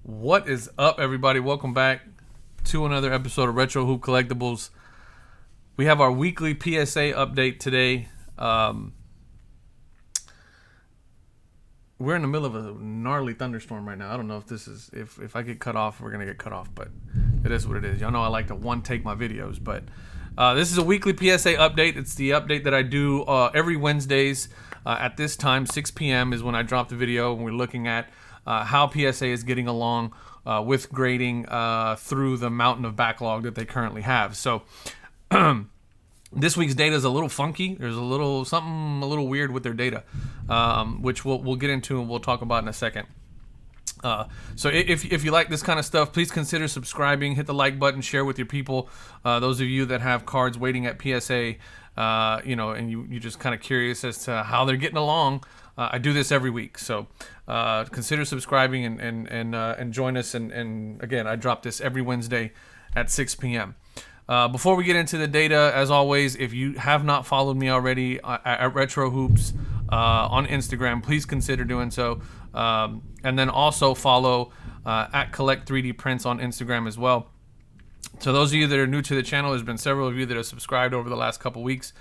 What is up, everybody? Welcome back to another episode of Retro Hoop Collectibles. We have our weekly PSA update today. We're in the middle of a gnarly thunderstorm right now. I don't know if this is if I get cut off, we're gonna get cut off, but it is what it is. Y'all know I like to one take my videos, but this is a weekly PSA update. It's the update that I do every Wednesdays at this time, 6 p.m. is when I drop the video, and we're looking at how PSA is getting along with grading through the mountain of backlog that they currently have. So this week's data is a little funky. There's something a little weird with their data, which we'll get into and we'll talk about in a second. So if you like this kind of stuff, please consider subscribing, hit the like button, share with your people. Those of you that have cards waiting at PSA, and you're just kind of curious as to how they're getting along. I do this every week, so consider subscribing and join us. And again, I drop this every Wednesday at 6 p.m. Before we get into the data, as always, if you have not followed me already at Retro Hoops on Instagram, please consider doing so. And then also follow at Collect 3D Prints on Instagram as well. So those of you that are new to the channel, there's been several of you that have subscribed over the last couple weeks.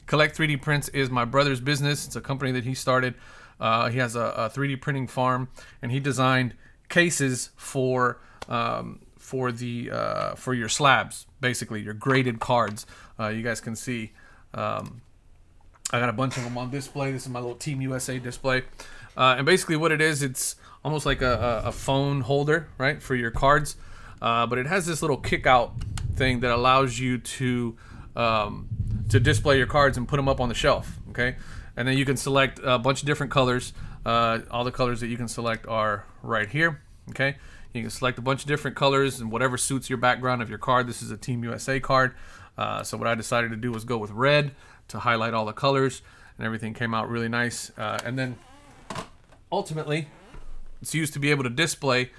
Collect 3D Prints is my brother's business. It's a company that he started. He has a 3D printing farm, and he designed cases for your slabs, basically your graded cards. You guys can see I got a bunch of them on display. This is my little Team USA display, and basically what it is, it's almost like a phone holder, right, for your cards, but it has this little kick out thing that allows you to display your cards and put them up on the shelf. Okay, and then you can select a bunch of different colors. All the colors that you can select are right here. Okay, you can select a bunch of different colors and whatever suits your background of your card. This is a Team USA card, so what I decided to do was go with red to highlight all the colors, and everything came out really nice. And then ultimately, it's used to be able to display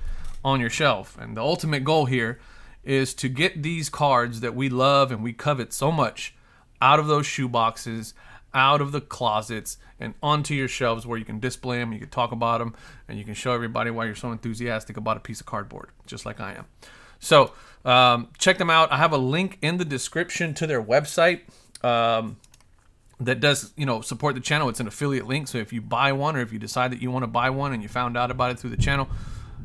on your shelf. And the ultimate goal here is to get these cards that we love and we covet so much out of those shoe boxes, out of the closets, and onto your shelves where you can display them, you can talk about them, and you can show everybody why you're so enthusiastic about a piece of cardboard, just like I am. So check them out. I have a link in the description to their website that does, support the channel. It's an affiliate link, so if you buy one, or if you decide that you want to buy one and you found out about it through the channel,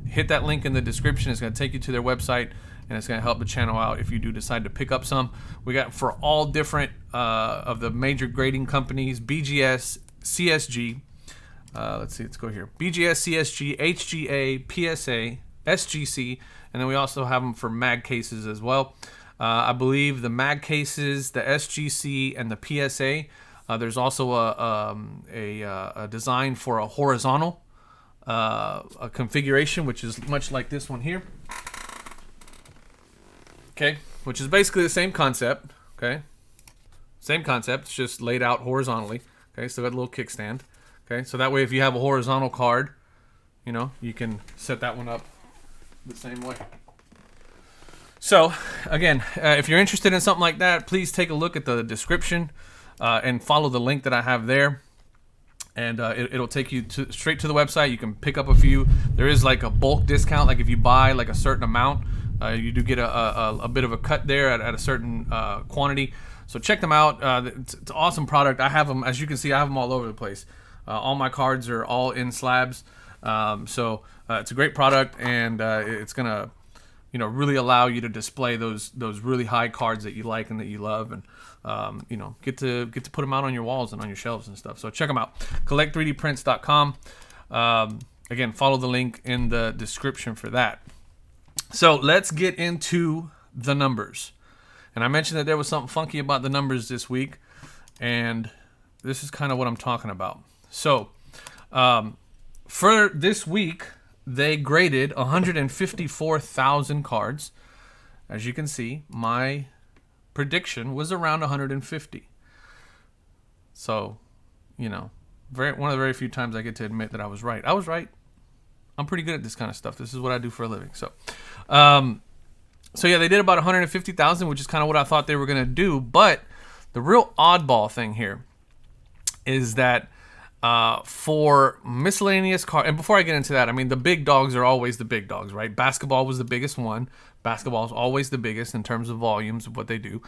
hit that link in the description. It's going to take you to their website, and it's going to help the channel out if you do decide to pick up some. We got for all different of the major grading companies: BGS, CSG. Let's go here. BGS, CSG, HGA, PSA, SGC, and then we also have them for mag cases as well. I believe the mag cases, the SGC, and the PSA. There's also a design for a horizontal a configuration, which is much like this one here. Okay, which is basically the same concept. Okay, same concept. It's just laid out horizontally. Okay, so got a little kickstand. Okay, so that way if you have a horizontal card, you can set that one up the same way. So again, if you're interested in something like that, please take a look at the description and follow the link that I have there. And it'll take you straight to the website. You can pick up a few. There is like a bulk discount. Like if you buy like a certain amount, you do get a bit of a cut there at a certain quantity. So check them out. It's an awesome product. I have them, as you can see, I have them all over the place. All my cards are all in slabs. So it's a great product, and it's gonna really allow you to display those really high cards that you like and that you love, and get to put them out on your walls and on your shelves and stuff. So check them out, collect3dprints.com. Again, follow the link in the description for that. So let's get into the numbers. And I mentioned that there was something funky about the numbers this week, and this is kind of what I'm talking about. So for this week, they graded 154,000 cards. As you can see, my prediction was around 150. So, one of the very few times I get to admit that I was right. I was right. I'm pretty good at this kind of stuff. This is what I do for a living. So yeah, they did about 150,000, which is kind of what I thought they were going to do. But the real oddball thing here is that For miscellaneous card, and before I get into that, I mean, the big dogs are always the big dogs, right? Basketball was the biggest one. Basketball is always the biggest in terms of volumes of what they do.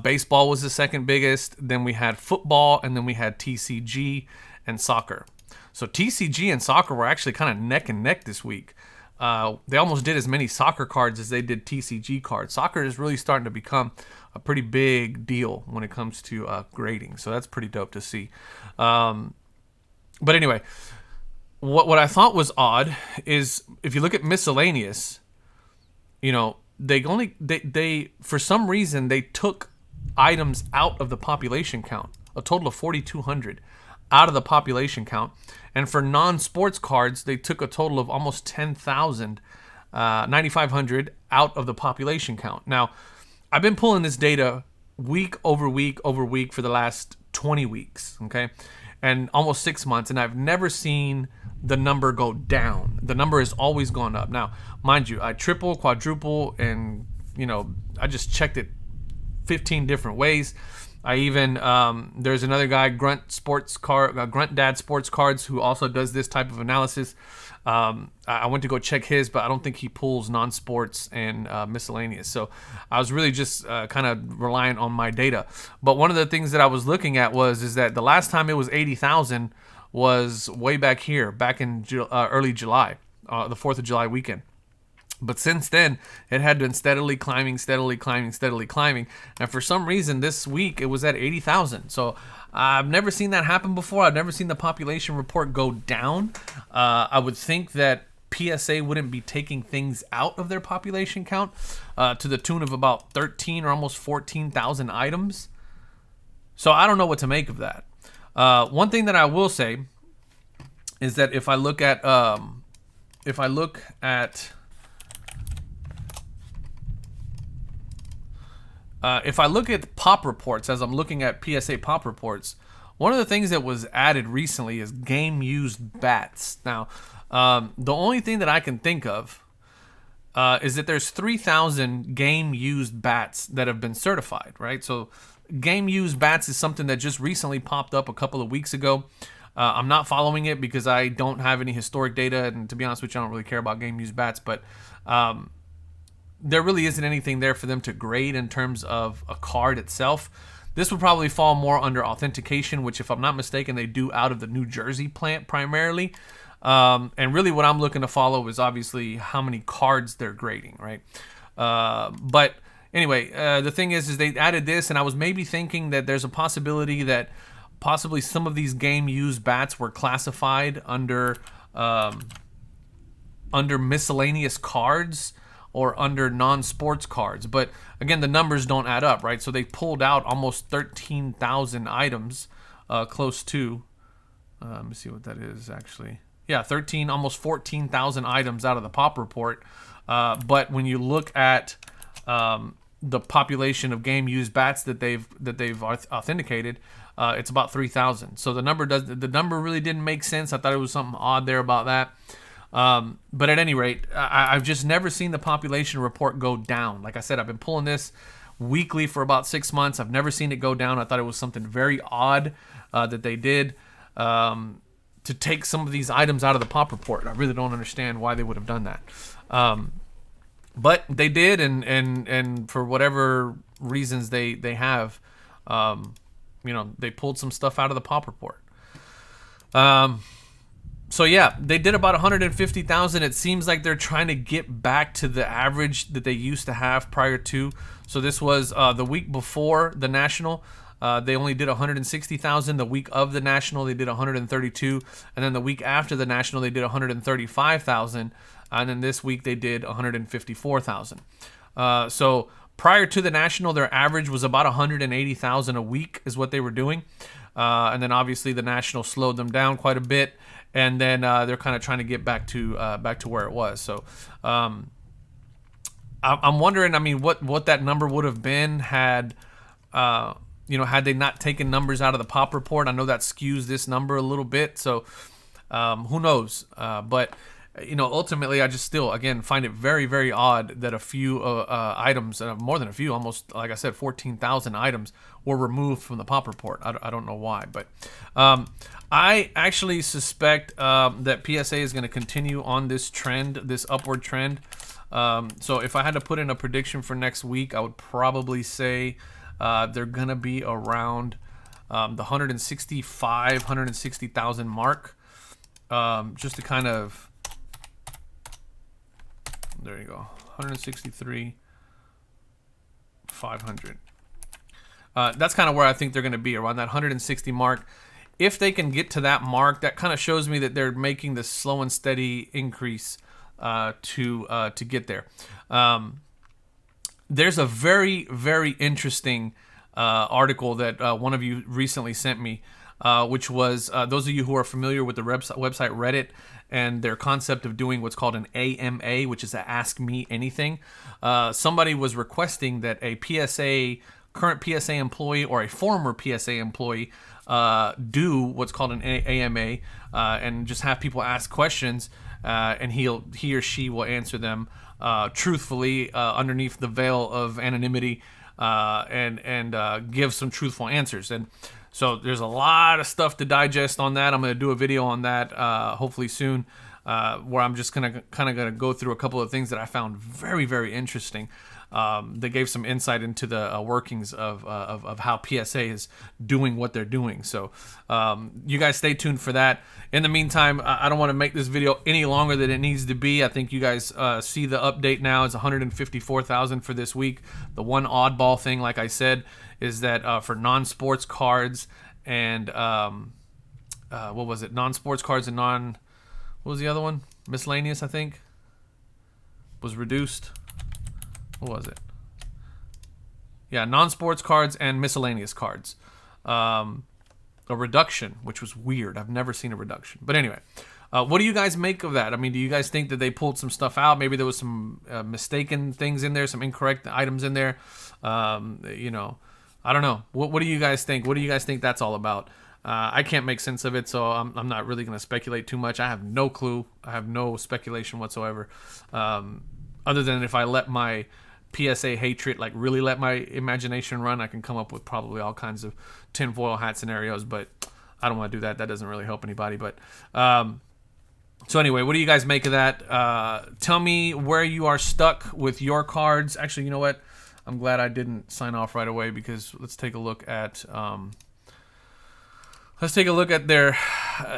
Baseball was the second biggest. Then we had football, and then we had TCG and soccer. So TCG and soccer were actually kind of neck and neck this week. They almost did as many soccer cards as they did TCG cards. Soccer is really starting to become a pretty big deal when it comes to grading. So that's pretty dope to see. But anyway, what I thought was odd is if you look at miscellaneous, you know, they for some reason they took items out of the population count, a total of 4,200 out of the population count. And for non-sports cards, they took a total of almost 10,000, 9,500 out of the population count. Now, I've been pulling this data week over week over week for the last 20 weeks, okay? And almost 6 months, and I've never seen the number go down. The number has always gone up. Now, mind you, I triple, quadruple, and, you know, I just checked it 15 different ways. I even there's another guy, Grunt Dad Sports Cards, who also does this type of analysis. I went to go check his, but I don't think he pulls non-sports and miscellaneous. So I was really just kind of relying on my data. But one of the things that I was looking at is that the last time it was 80,000 was way back here, back in early July, the 4th of July weekend. But since then, it had been steadily climbing. And for some reason, this week, it was at 80,000. So I've never seen that happen before. I've never seen the population report go down. I would think that PSA wouldn't be taking things out of their population count to the tune of about 13 or almost 14,000 items. So I don't know what to make of that. One thing that I will say is that if I look at pop reports, as I'm looking at PSA pop reports, one of the things that was added recently is game used bats. Now, the only thing that I can think of is that there's 3,000 game used bats that have been certified, right? So game used bats is something that just recently popped up a couple of weeks ago. I'm not following it because I don't have any historic data, and to be honest with you, I don't really care about game used bats, but there really isn't anything there for them to grade in terms of a card itself. This would probably fall more under authentication, which, if I'm not mistaken, they do out of the New Jersey plant primarily. And really what I'm looking to follow is obviously how many cards they're grading, right? But anyway, the thing is they added this, and I was maybe thinking that there's a possibility that possibly some of these game-used bats were classified under miscellaneous cards, or under non-sports cards. But again, the numbers don't add up, right? So they pulled out almost 13,000 items, close to, let me see what that is actually. Yeah, almost 14,000 items out of the pop report. But when you look at the population of game-used bats that they've authenticated, it's about 3,000. So the number really didn't make sense. I thought it was something odd there about that. But at any rate, I've just never seen the population report go down. Like I said, I've been pulling this weekly for about 6 months. I've never seen it go down. I thought it was something very odd that they did to take some of these items out of the pop report. I really don't understand why they would have done that. But they did, and for whatever reasons they have, they pulled some stuff out of the pop report. So yeah, they did about 150,000. It seems like they're trying to get back to the average that they used to have prior to. So this was the week before the National. They only did 160,000. The week of the National, they did 132. And then the week after the National, they did 135,000. And then this week, they did 154,000. So prior to the National, their average was about 180,000 a week is what they were doing. And then obviously the National slowed them down quite a bit. And then they're kind of trying to get back to where it was. So I'm wondering, I mean, what that number would have been had they not taken numbers out of the pop report. I know that skews this number a little bit. So who knows? But you know, ultimately, I just still, again, find it very, very odd that a few items, more than a few, almost, like I said, 14,000 items were removed from the pop report. I don't know why, but I actually suspect that PSA is going to continue on this trend, this upward trend. So if I had to put in a prediction for next week, I would probably say they're going to be around the 160,000 mark, just to kind of... There you go, 163,500. That's kind of where I think they're going to be, around that 160 mark. If they can get to that mark, that kind of shows me that they're making this slow and steady increase to get there. There's a very, very interesting article that one of you recently sent me, which was those of you who are familiar with the website Reddit and their concept of doing what's called an AMA, which is a Ask Me Anything. Somebody was requesting that a current PSA employee or a former PSA employee do what's called an AMA and just have people ask questions, and he or she will answer them truthfully underneath the veil of anonymity, and give some truthful answers. And so there's a lot of stuff to digest on that. I'm going to do a video on that hopefully soon, where I'm just kind of going to go through a couple of things that I found very, very interesting. They gave some insight into the workings of how PSA is doing what they're doing. So you guys stay tuned for that. In the meantime, I don't want to make this video any longer than it needs to be. I think you guys see the update now. It's 154,000 for this week. The one oddball thing, like I said, is that for non-sports cards and what was it? Non-sports cards and what was the other one? Miscellaneous, I think, was reduced. What was it? Yeah, non-sports cards and miscellaneous cards. A reduction, which was weird. I've never seen a reduction. But anyway, what do you guys make of that? I mean, do you guys think that they pulled some stuff out? Maybe there was some mistaken things in there, some incorrect items in there. You know, I don't know. What do you guys think? What do you guys think that's all about? I can't make sense of it, so I'm not really going to speculate too much. I have no clue. I have no speculation whatsoever. Other than if I let my PSA hatred, like really let my imagination run, I can come up with probably all kinds of tinfoil hat scenarios, but I don't want to do that. That doesn't really help anybody. But so anyway, what do you guys make of that? Tell me where you are stuck with your cards. Actually, you know what? I'm glad I didn't sign off right away, because let's take a look at their,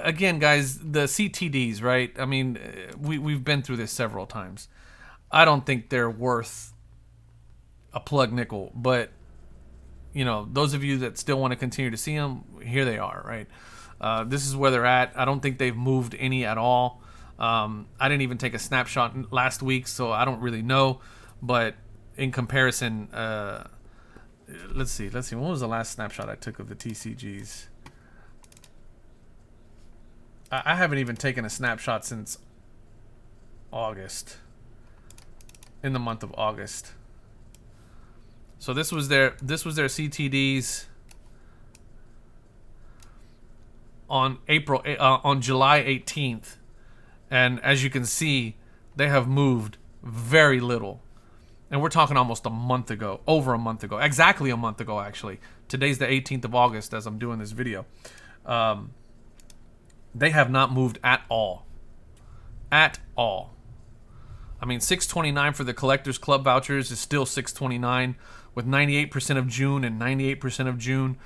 again, guys, the CTDs, right? I mean, we've been through this several times. I don't think they're worth a plug nickel, but you know, those of you that still want to continue to see them, here they are, right? This is where they're at. I don't think they've moved any at all. I didn't even take a snapshot last week, so I don't really know, but in comparison, let's see, what was the last snapshot I took of the TCGs? I haven't even taken a snapshot since August, in the month of August. So this was their CTDs on July 18th, and as you can see, they have moved very little. And we're talking almost a month ago, over a month ago, exactly a month ago actually. Today's the 18th of August as I'm doing this video. They have not moved at all. At all. I mean, $6.29 for the Collectors Club vouchers is still $6.29, with 98% of June and 98% of June.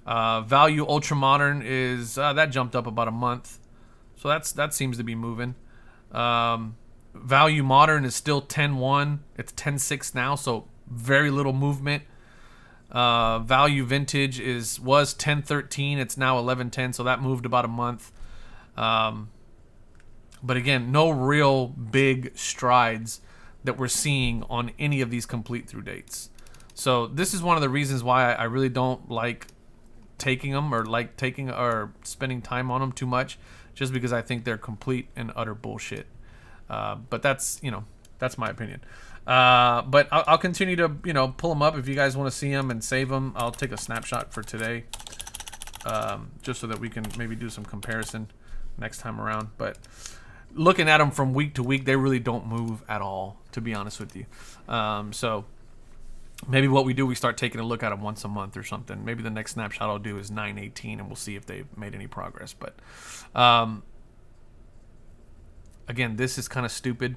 Value Ultra Modern is that jumped up about a month, so that seems to be moving. Value Modern is still 10.1. It's 10.6 now, so very little movement. Value Vintage was 10.13. It's now 11.10, so that moved about a month. But again, no real big strides that we're seeing on any of these complete through dates. So this is one of the reasons why I really don't like taking them, or spending time on them too much, just because I think they're complete and utter bullshit. But that's my opinion. But I'll continue to pull them up if you guys want to see them and save them. I'll take a snapshot for today, just so that we can maybe do some comparison next time around. But looking at them from week to week, they really don't move at all, to be honest with you. So maybe what we do, we start taking a look at them once a month or something. Maybe the next snapshot I'll do is 9/18, and we'll see if they've made any progress. But again, this is kind of stupid.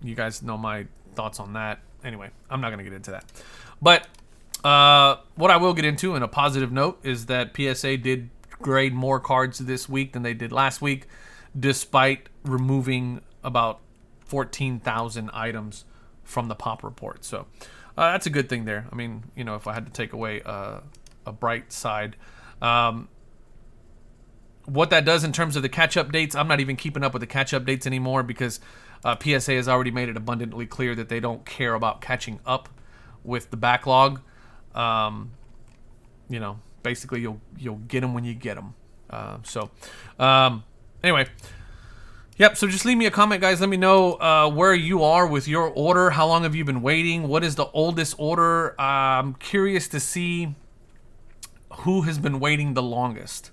You guys know my thoughts on that. Anyway, I'm not going to get into that. But what I will get into, in a positive note, is that PSA did grade more cards this week than they did last week, despite removing about 14,000 items from the pop report. So that's a good thing there. I mean, you know, if I had to take away a bright side. What that does in terms of the catch-up dates, I'm not even keeping up with the catch-up dates anymore, because PSA has already made it abundantly clear that they don't care about catching up with the backlog. You know, basically you'll get them when you get them. Anyway, yep. So just leave me a comment, guys. Let me know where you are with your order. How long have you been waiting? What is the oldest order? I'm curious to see who has been waiting the longest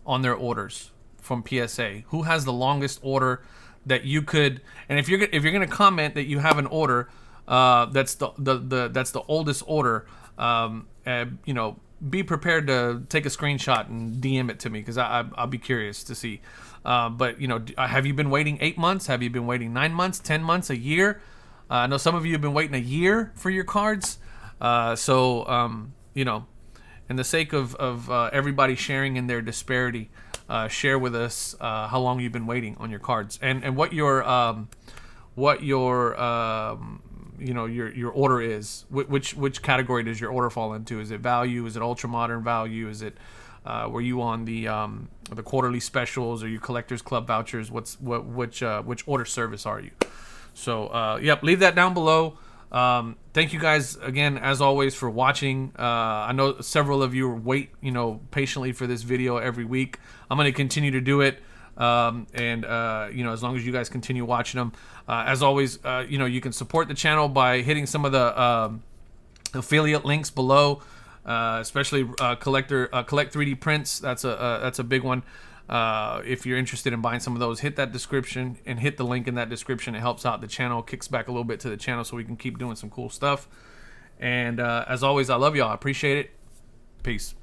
on their orders from PSA. Who has the longest order that you could? And if you're gonna comment that you have an order that's the oldest order, you know, be prepared to take a screenshot and DM it to me, because I'll be curious to see. But you know, have you been waiting 8 months? Have you been waiting 9 months, 10 months, a year? I know some of you have been waiting a year for your cards. You know, in the sake of everybody sharing in their disparity, share with us how long you've been waiting on your cards, and what your you know, your order is. Which category does your order fall into? Is it value? Is it ultra modern value? Is it were you on the quarterly specials? Are you collectors club vouchers? Which order service are you? So yep, leave that down below. Thank you guys again, as always, for watching. I know several of you wait, you know, patiently for this video every week. I'm going to continue to do it. You know, as long as you guys continue watching them. As always, you know, you can support the channel by hitting some of the affiliate links below, especially Collect 3D Prints. That's a big one. If you're interested in buying some of those, hit that description and hit the link in that description. It helps out the channel, kicks back a little bit to the channel so we can keep doing some cool stuff. And as always, I love y'all. I appreciate it. Peace.